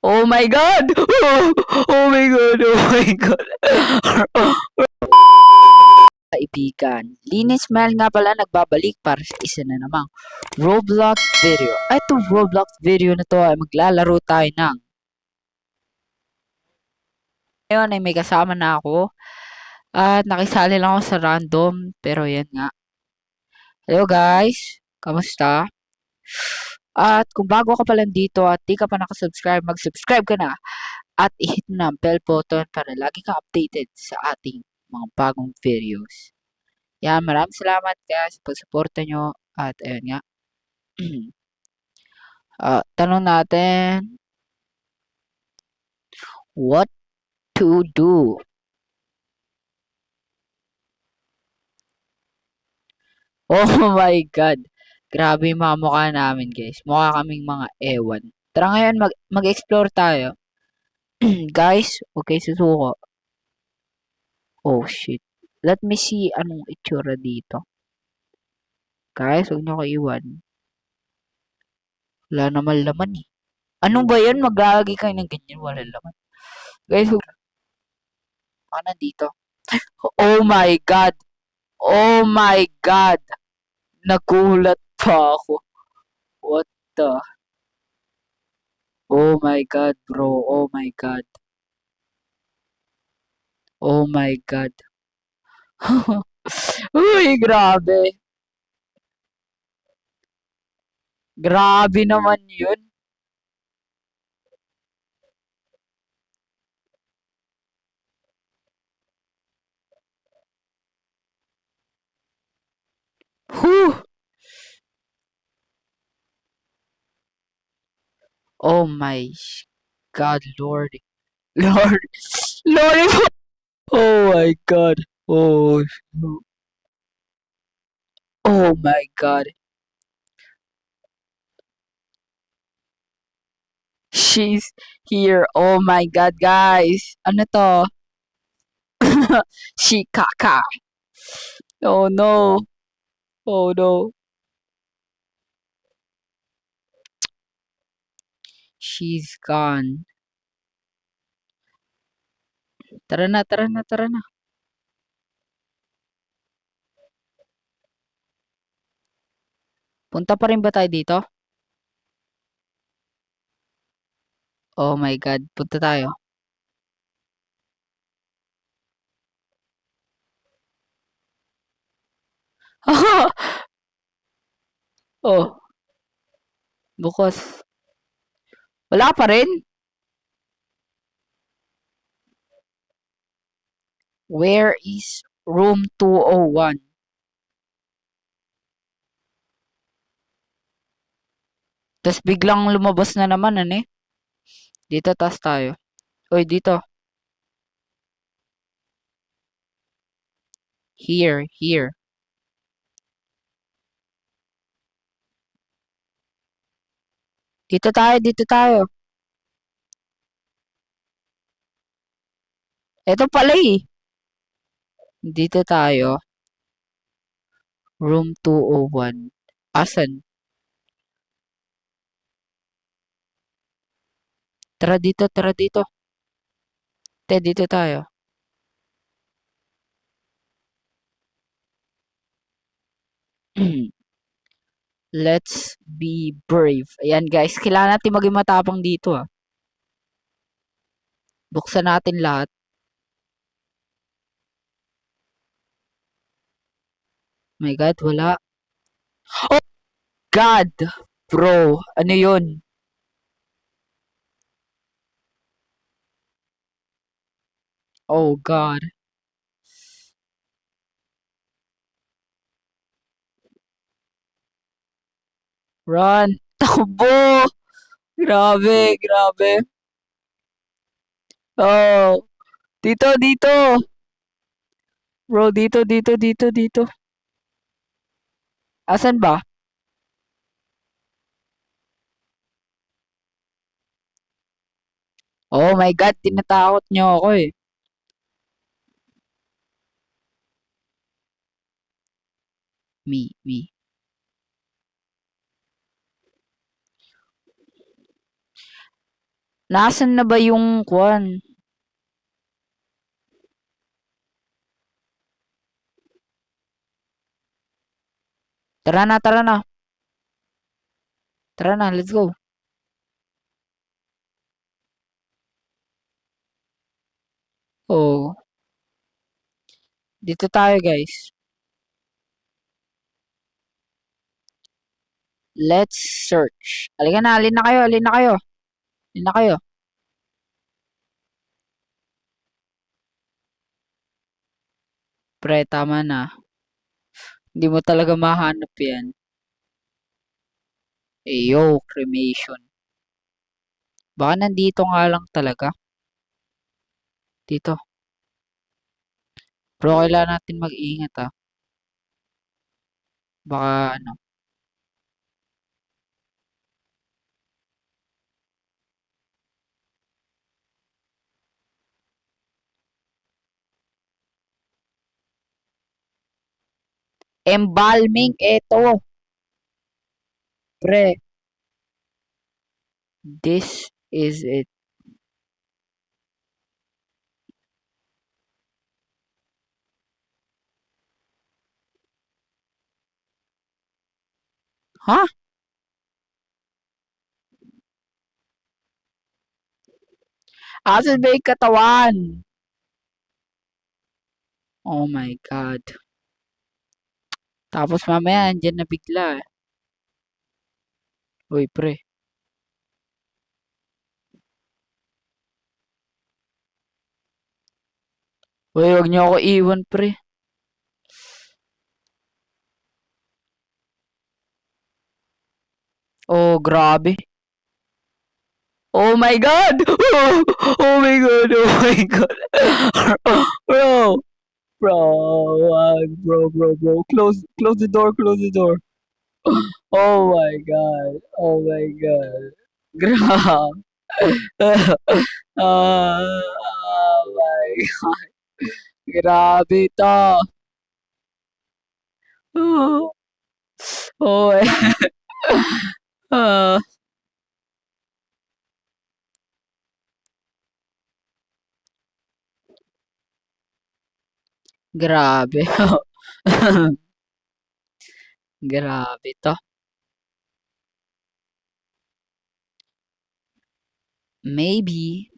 Oh my God! Oh my God! Oh my God! Kaibigan, Linis Smile nga pala nagbabalik para sa isa na namang Roblox video. Itong Roblox video na to ay maglalaro tayo ng ngayon ay may kasama na ako at nakisali lang ako sa random pero yan nga. Hello guys, kamusta? At kung bago ka pa lang dito at di ka pa nakasubscribe, mag-subscribe ka na at i-hit mo na ang bell button para lagi kang updated sa ating mga bagong videos. Yan, maraming salamat guys sa pagsuporta nyo at ayun nga. Tanong natin, what to do? Oh my God! Grabe yung mga mukha namin guys. Mukha kaming mga ewan. Tara ngayon mag-explore tayo. Guys, okay susuko. Oh shit. Let me see anong itsura dito. Guys, huwag nyo ko iwan. Wala naman laman eh. Ano ba yan? Maglalagay kayo ng ganyan. Wala laman. Guys, ano dito? Oh my God! Oh my God! Nagulat pa ako. What the? Oh my God, bro. Oh my God. Oh my God. Uy, grabe. Grabe naman yun. Whew. Oh my God, Lord. Lord. Lord. Oh my God. Oh. Oh my God. She's here. Oh my God, guys. Ano to? Shikaka. Oh no. Oh no. She's gone. Tara na, tara na, tara na. Punta pa rin ba tayo dito? Oh my God. Punta tayo. Oh, bukas. Wala pa rin? Where is room 201? Tapos biglang lumabas na naman, ano eh. Dito, taas tayo. Uy, dito. Here, here. Dito tayo, dito tayo. Ito pala eh. Dito tayo. Room 201. Asan? Tara dito, tara dito. Dito tayo. Let's be brave. Ayan guys, kailangan natin maging matapang dito ah. Buksan natin lahat. My God, wala. Oh God! Bro, ano yun? Oh God. Run! Takbo! Grabe, grabe. Oh, dito, dito. Bro, dito, dito, dito, dito. Asan ba? Oh my God, tinatakot nyo ako eh. Me. Nasaan na ba yung kwan? Tara na, tara na. Tara na, let's go. Oh, dito tayo guys. Let's search. Halika na, alin na kayo, alin na kayo. Alin na kayo. Pre, tama na. Hindi mo talaga mahanap yan. Eyo, cremation. Baka nandito nga lang talaga. Dito. Pero kailangan natin mag-ingat ah. Baka ano. Embalming, eto. Pre, this is it. Ha? Asan ba yung katawan? Oh my God. Tapos mamaya, andyan na bigla eh. Uy, pre. Uy, wag niyo ako iwan, pre. Oh, grabe. Oh my God! Oh, oh my God! Oh my God! Bro! Bro! Bro! Close the door! Close the door! Oh my God! Oh my God! Grabe! Oh my God! Grabe to! Oh, oh my... Ah, grabe. Grabe to. Maybe.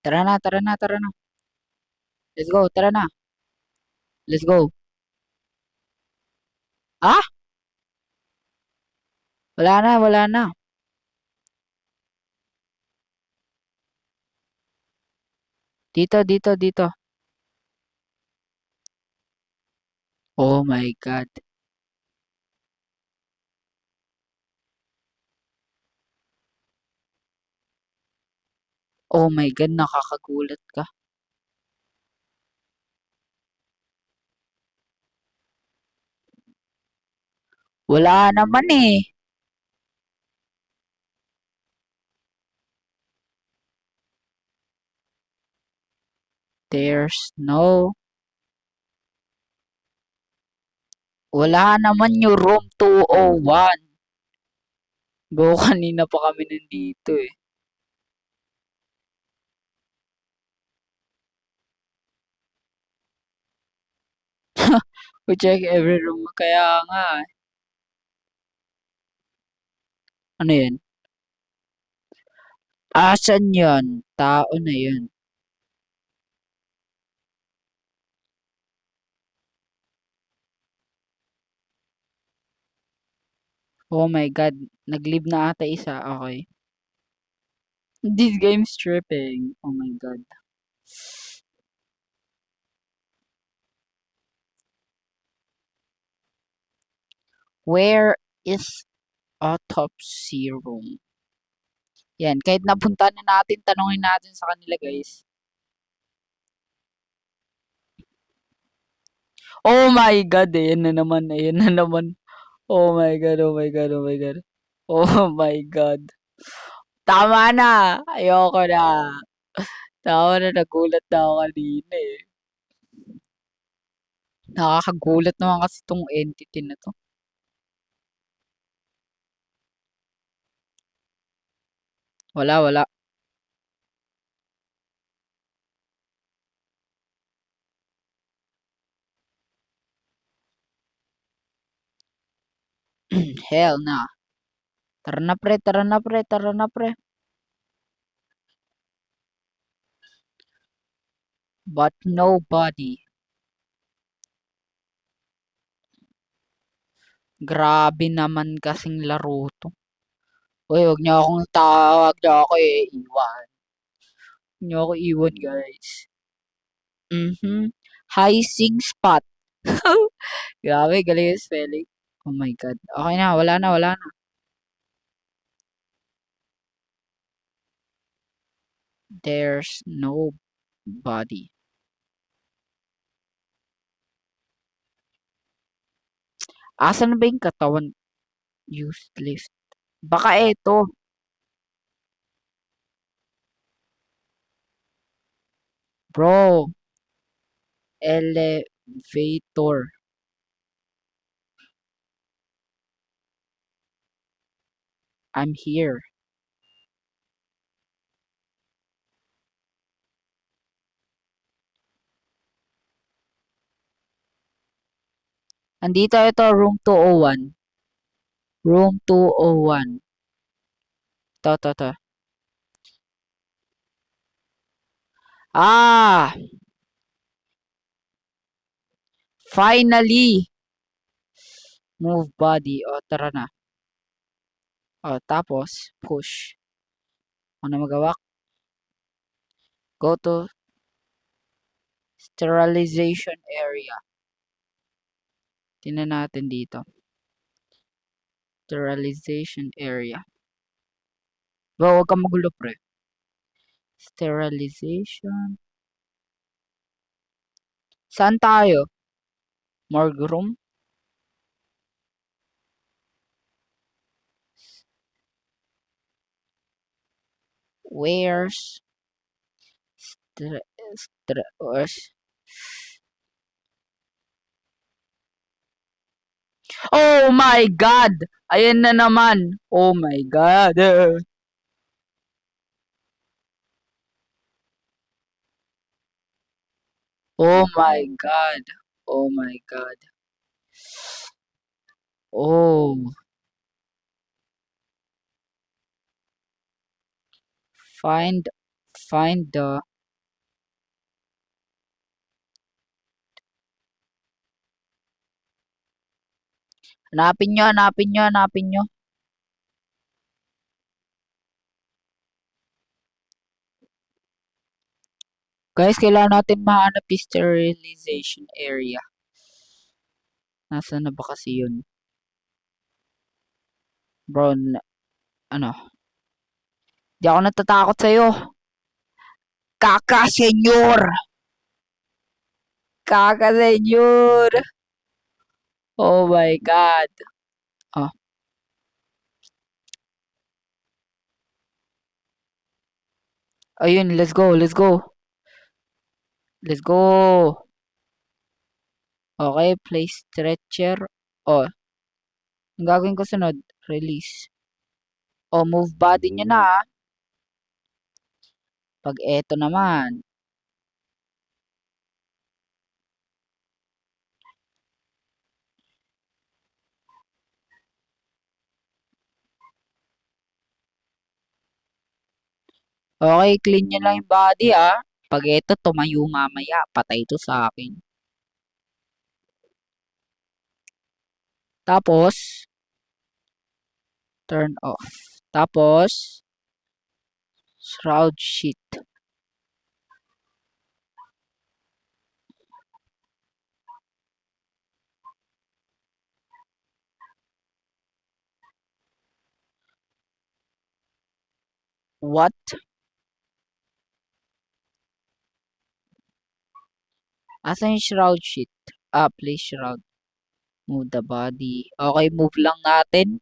Tara na, tara na, tara na. Let's go, tara na. Let's go. Ah? Wala na, wala na. Dito, dito, dito. Oh my God. Oh my God, nakakagulat ka. Wala naman eh. There's no... Wala naman yung room 201. Go, kanina pa kami nandito eh. We check every room. Kaya nga eh. Ano yan? Asan yun? Tao na yun. Oh my God. Nag-leave na ata isa. Okay. This game's tripping. Oh my God. Where is autopsy room? Yan. Kahit napunta na natin, tanongin natin sa kanila guys. Oh my God. Ayan na naman. Ayan na naman. Oh my God. Oh my God. Oh my God. Oh my God. Tama na. Ayoko na. Tawa na nagulat na ako kanina eh. Nakakagulat naman kasi tong entity na to. Wala, wala. Hell na. Tara na pre, tara na pre, tara na pre. But nobody. Grabe naman kasing laro to. Uy, wag niyo akong tawag niyo ako iwan. Huwag niyo ako iwan guys. High sing spot. Grabe, galing yung spelling. Oh my God. Okay na, wala na, wala na. There's nobody. Asan na ba yung katawan? Useless. Baka eto. Bro. Elevator. I'm here. Andito ito, room 201. Room 201. To. Ah! Finally! Move body. O, tara na. O, tapos, push. Ano magawa? Go to sterilization area. Tingnan natin dito. Sterilization area. Bro, huwag kang magulo, pre. Sterilization. Saan tayo? Morgue room? Where's where's Oh my God! Ayan na naman. Oh my God. Oh my God. Oh my God. Oh. Find the hanapin nyo, hanapin nyo, hanapin nyo. Guys, kailangan natin mahanap yung sterilization area. Nasaan na ba kasi yun? Bro, ano? Di ako natatakot sa'yo. Kaka, senyor! Kaka, senyor! Oh my God. Oh. Ayun, let's go, let's go. Let's go. Okay, place stretcher. Oh, ang gagawin ko sunod, release. Oh, move body nyo na. Pag eto naman. Okay, clean nyo lang yung body ah. Pag eto tumayo mamaya, patay to sa akin. Tapos, turn off. Tapos, shroud sheet. What? Asan yung shroud sheet? Ah, place shroud. Move the body. Okay, move lang natin.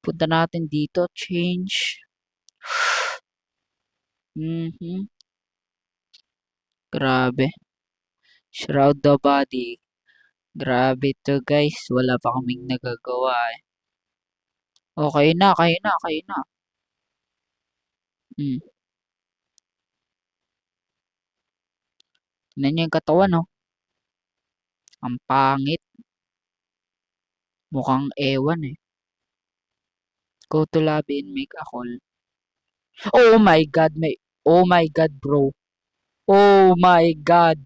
Punta natin dito. Change. Grabe. Shroud the body. Grabe to guys. Wala pa kaming nagagawa eh. Okay na, kayo na, kayo na. Hmm. Tignan nyo yung katawan, oh. Ang pangit. Mukhang ewan eh. Go to lobby and make a call. Oh my God, Oh my God, bro. Oh my God.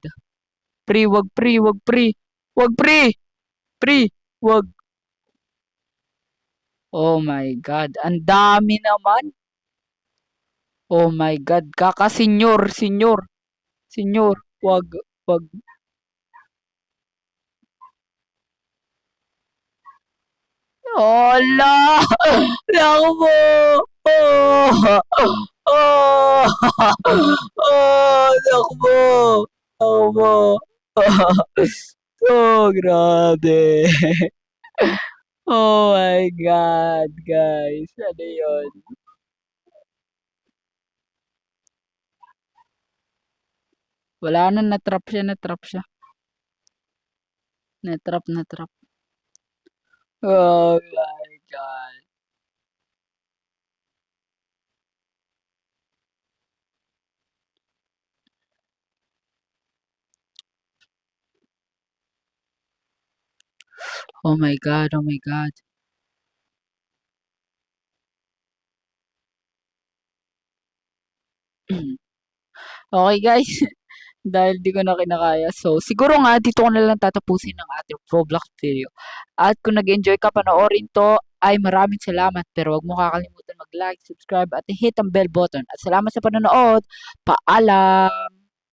Pre, wag pre, wag pre. Wag pre. Pre, wag. Oh my God. Ang dami naman. Oh my God. Kaka senyor, senyor. Senyor, wag, wag. Hala! Naku po! Oh! Oh! Oh! Naku po! Naku po! Oh, grabe. Oh my God, guys. Ano yun? Wala na, natrap siya, natrap siya. Natrap, natrap. Oh my God. Oh my God, oh my God. Okay guys, dahil di ko na kinakaya. So, siguro nga, dito ko na lang tatapusin ang ating Roblox video. At kung nag-enjoy ka panoorin to, ay maraming salamat. Pero wag mo kakalimutan mag-like, subscribe, at hit ang bell button. At salamat sa panonood. Paalam!